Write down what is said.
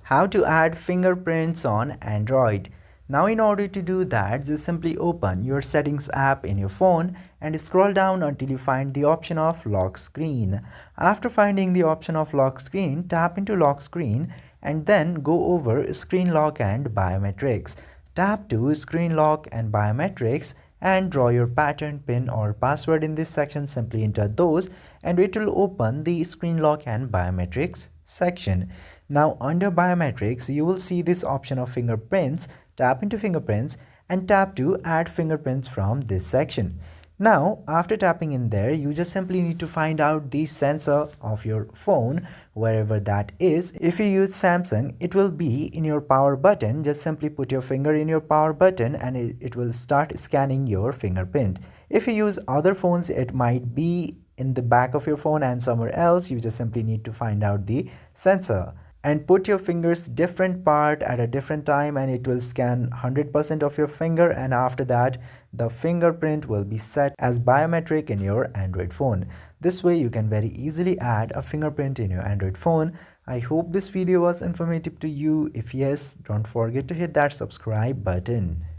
How to add fingerprints on Android. Now in order to do that, just simply open your settings app in your phone and scroll down until you find the option of lock screen. After finding the option of lock screen, tap into lock screen and then go over screen lock and biometrics. Tap to screen lock and biometrics and draw your pattern, pin or password in this section. Simply enter those and it will open the screen lock and biometrics section. Now under biometrics, you will see this option of fingerprints. Tap into fingerprints and tap to add fingerprints from this section. Now, after tapping in there, you just simply need to find out the sensor of your phone, wherever that is. If you use Samsung, it will be in your power button. Just simply put your finger in your power button and it will start scanning your fingerprint. If you use other phones, it might be in the back of your phone and somewhere else. You just simply need to find out the sensor and put your fingers different part at a different time and it will scan 100% of your finger, and after that the fingerprint will be set as biometric in your Android phone. This way you can very easily add a fingerprint in your Android phone. I hope this video was informative to you. If yes, don't forget to hit that subscribe button.